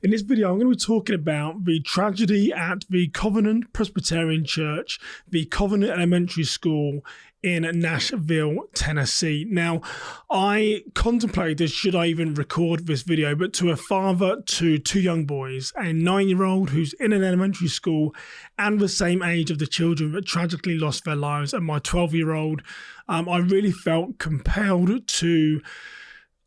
In this video, I'm going to be talking about the tragedy at the Covenant Presbyterian Church, the Covenant Elementary School in Nashville, Tennessee. Now, I contemplated, should I even record this video, but to a father to two young boys, a 9-year-old who's in an elementary school and the same age of the children that tragically lost their lives, and my 12-year-old, I really felt compelled to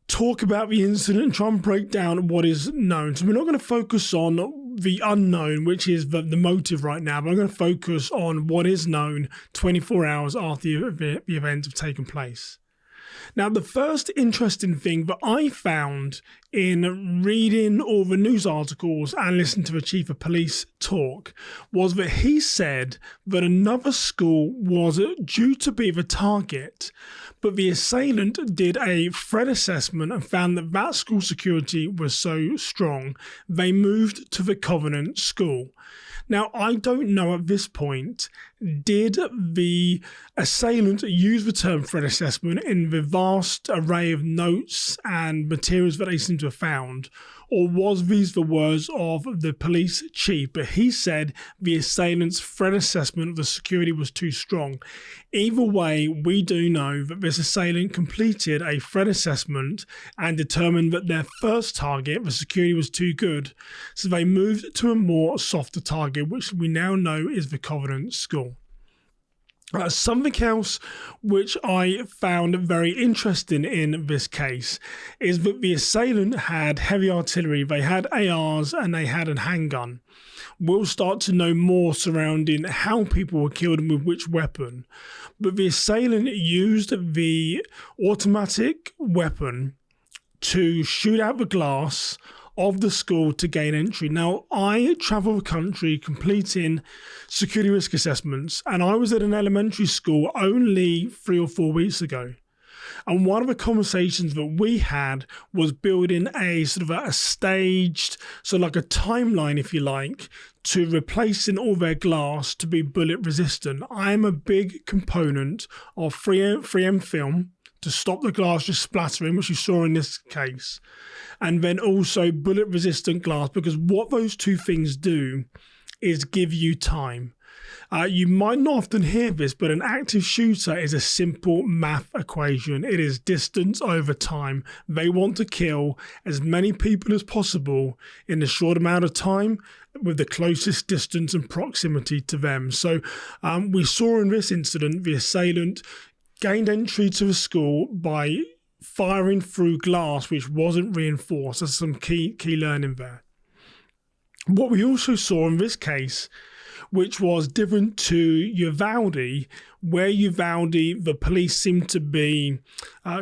talk about the incident and try and break down what is known. So we're not going to focus on the unknown, which is the motive right now, but I'm going to focus on what is known 24 hours after the event have taken place. Now, the first interesting thing that I found in reading all the news articles and listening to the chief of police talk was that he said that another school was due to be the target, but the assailant did a threat assessment and found that that school security was so strong, they moved to the Covenant School. Now, I don't know at this point, did the assailant use the term threat assessment in the vast array of notes and materials that they seem to have found, or was these the words of the police chief? But he said the assailant's threat assessment of the security was too strong. Either way, we do know that this assailant completed a threat assessment and determined that their first target, the security, was too good. So they moved to a more softer target, which we now know is the Covenant School. Something else which I found very interesting in this case is that the assailant had heavy artillery, they had ARs and they had a handgun. We'll start to know more surrounding how people were killed and with which weapon. But the assailant used the automatic weapon to shoot out the glass of the school to gain entry. Now, I travel the country completing security risk assessments, and I was at an elementary school only 3 or 4 weeks ago. And one of the conversations that we had was building a sort of a staged, so like a timeline, if you like, to replacing all their glass to be bullet resistant. I'm a big component of 3M film to stop the glass just splattering, which you saw in this case, and then also bullet resistant glass, because what those two things do is give you time. You might not often hear this, but an active shooter is a simple math equation. It is distance over time. They want to kill as many people as possible in a short amount of time with the closest distance and proximity to them. So we saw in this incident, the assailant gained entry to the school by firing through glass which wasn't reinforced. There's some key learning there. What we also saw in this case, which was different to Uvalde, where Uvalde, the police seem to be,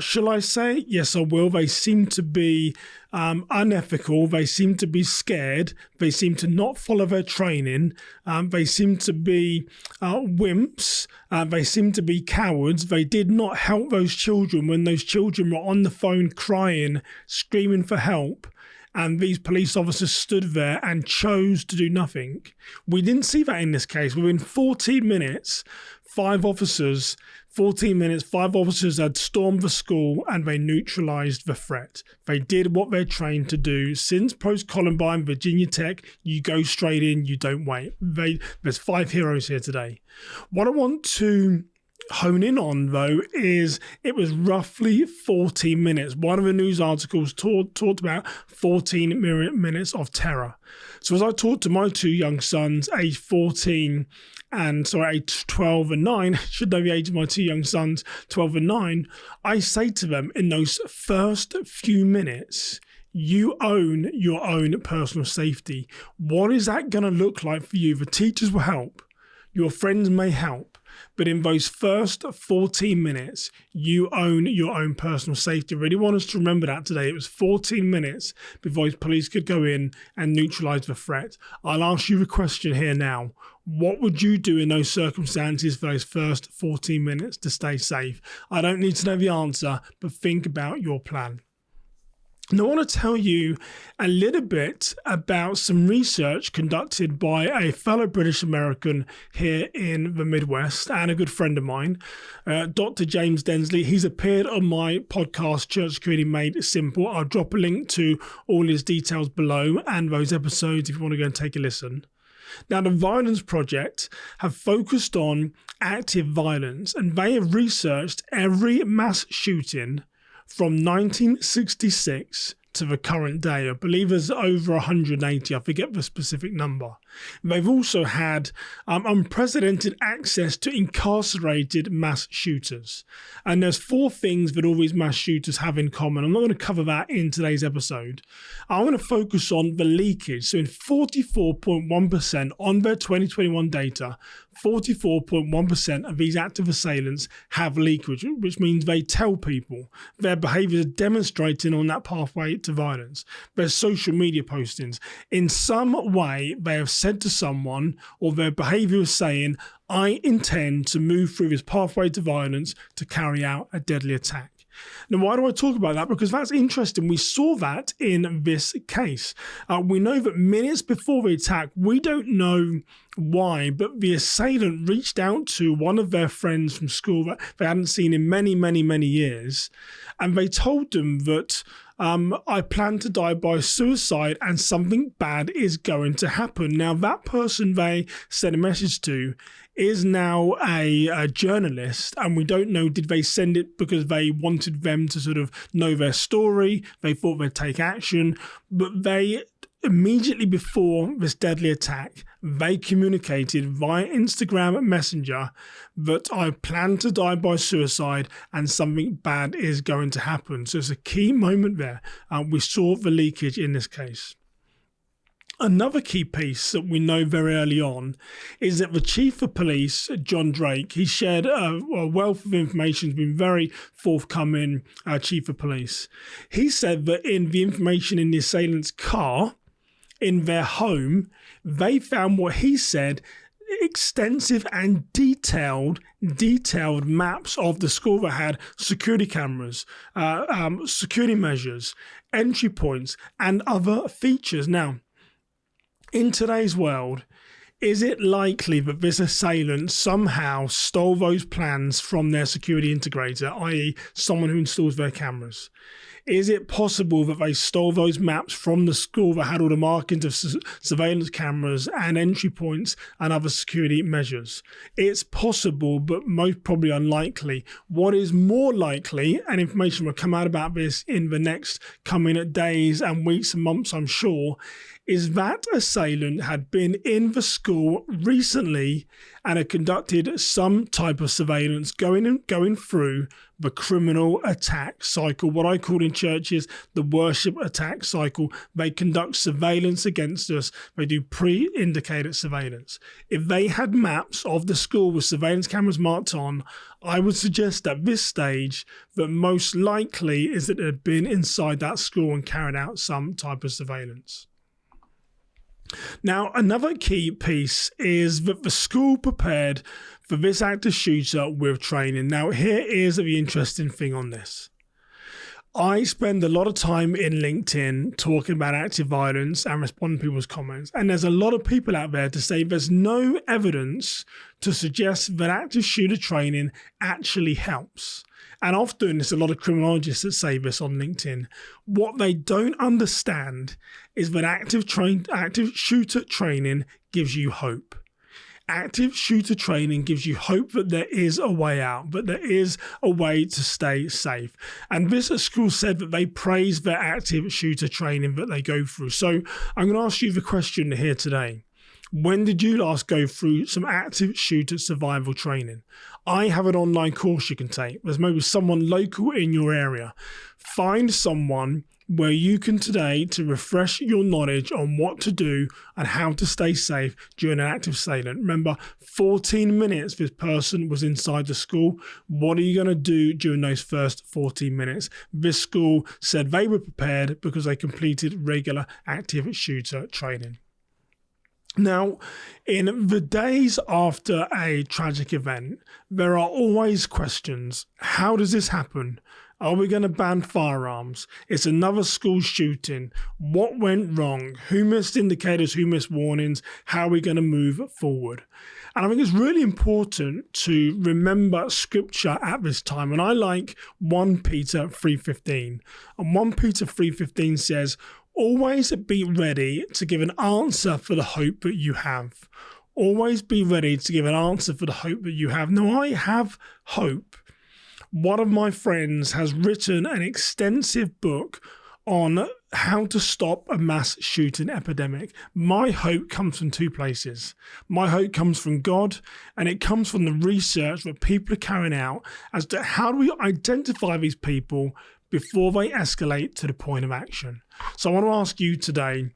shall I say? Yes, I will. They seem to be unethical. They seem to be scared. They seem to not follow their training. They seem to be wimps. They seem to be cowards. They did not help those children when those children were on the phone crying, screaming for help. And these police officers stood there and chose to do nothing. We didn't see that in this case. Within 14 minutes, 5 officers had stormed the school and they neutralized the threat. They did what they're trained to do. Since post-Columbine, Virginia Tech, you go straight in, you don't wait. There's 5 heroes here today. What I want to hone in on, though, is it was roughly 14 minutes. One of the news articles talked about 14 minutes of terror. So as I talked to my 2 young sons, age 14 and age 12 and 9, should know the age of my 2 young sons, 12 and 9, I say to them in those first few minutes, you own your own personal safety. What is that going to look like for you? The teachers will help. Your friends may help. But in those first 14 minutes, you own your own personal safety. I really want us to remember that today. It was 14 minutes before police could go in and neutralize the threat. I'll ask you a question here now. What would you do in those circumstances for those first 14 minutes to stay safe? I don't need to know the answer, but think about your plan. Now, I want to tell you a little bit about some research conducted by a fellow British American here in the Midwest and a good friend of mine, Dr. James Densley. He's appeared on my podcast, Church Security Made Simple. I'll drop a link to all his details below and those episodes if you want to go and take a listen. Now, the Violence Project have focused on active violence, and they have researched every mass shooting from 1966 to the current day. I believe there's over 180, I forget the specific number. They've also had unprecedented access to incarcerated mass shooters. And there's 4 things that all these mass shooters have in common. I'm not going to cover that in today's episode. I'm going to focus on the leakage. So in 44.1% on their 2021 data, 44.1% of these active assailants have leakage, which means they tell people their behaviours are demonstrating on that pathway to violence. Their social media postings. In some way, they have said to someone, or their behaviour is saying, I intend to move through this pathway to violence to carry out a deadly attack. Now, why do I talk about that? Because that's interesting. We saw that in this case. We know that minutes before the attack, we don't know why, but the assailant reached out to one of their friends from school that they hadn't seen in many, many, many years. And they told them that I plan to die by suicide and something bad is going to happen. Now, that person they sent a message to is now a journalist, and we don't know, did they send it because they wanted them to sort of know their story? They thought they'd take action, but they immediately before this deadly attack, they communicated via Instagram Messenger that I plan to die by suicide and something bad is going to happen. So it's a key moment there. We saw the leakage in this case. Another key piece that we know very early on is that the Chief of Police, John Drake, he shared a wealth of information, has been very forthcoming, Chief of Police. He said that in the information in the assailant's car, in their home, they found what he said extensive and detailed maps of the school that had security cameras, security measures, entry points, and other features. Now, in today's world, is it likely that this assailant somehow stole those plans from their security integrator, i.e. someone who installs their cameras? Is it possible that they stole those maps from the school that had all the markings of surveillance cameras and entry points and other security measures? It's possible, but most probably unlikely. What is more likely, and information will come out about this in the next coming days and weeks and months, I'm sure, is that assailant had been in the school recently and had conducted some type of surveillance going through the criminal attack cycle, what I call in churches the worship attack cycle. They conduct surveillance against us. They do pre-indicated surveillance. If they had maps of the school with surveillance cameras marked on, I would suggest at this stage that most likely is that it had been inside that school and carried out some type of surveillance. Now, another key piece is that the school prepared for this active shooter with training. Now, here is the interesting thing on this. I spend a lot of time in LinkedIn talking about active violence and responding to people's comments. And there's a lot of people out there to say there's no evidence to suggest that active shooter training actually helps. And often there's a lot of criminologists that say this on LinkedIn. What they don't understand is that active shooter training gives you hope. Active shooter training gives you hope that there is a way out, that there is a way to stay safe. And this school said that they praise their active shooter training that they go through. So I'm going to ask you the question here today. When did you last go through some active shooter survival training? I have an online course you can take. There's maybe someone local in your area. Find someone where you can today to refresh your knowledge on what to do and how to stay safe during an active assailant. Remember, 14 minutes this person was inside the school. What are you going to do during those first 14 minutes? This school said they were prepared because they completed regular active shooter training. Now, in the days after a tragic event, there are always questions. How does this happen? Are we going to ban firearms? It's another school shooting. What went wrong? Who missed indicators? Who missed warnings? How are we going to move forward? And I think it's really important to remember scripture at this time. And I like 1 Peter 3:15. And 1 Peter 3:15 says, always be ready to give an answer for the hope that you have. Always be ready to give an answer for the hope that you have. Now, I have hope. One of my friends has written an extensive book on how to stop a mass shooting epidemic. My hope comes from 2 places. My hope comes from God, and it comes from the research that people are carrying out as to how do we identify these people before they escalate to the point of action. So I want to ask you today,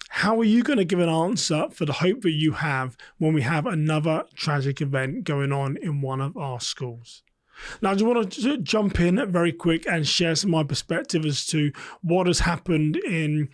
how are you going to give an answer for the hope that you have when we have another tragic event going on in one of our schools? Now, I just want to jump in very quick and share some of my perspective as to what has happened in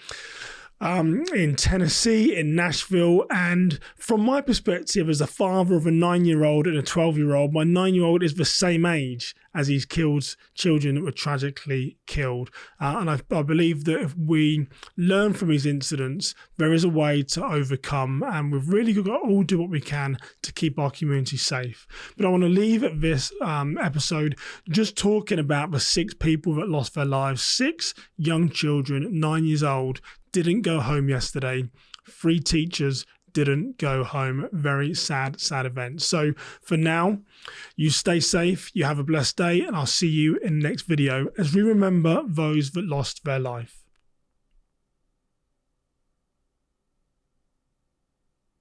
Tennessee, in Nashville. And from my perspective as a father of a 9-year-old and a 12-year-old, my 9-year-old is the same age as these children that were tragically killed. And I believe that if we learn from these incidents, there is a way to overcome, and we've really got to all do what we can to keep our community safe. But I want to leave this episode just talking about the 6 people that lost their lives. 6 young children, 9 years old, didn't go home yesterday. 3 teachers didn't go home. Very sad event. So for now, you stay safe, you have a blessed day, and I'll see you in the next video as we remember those that lost their life.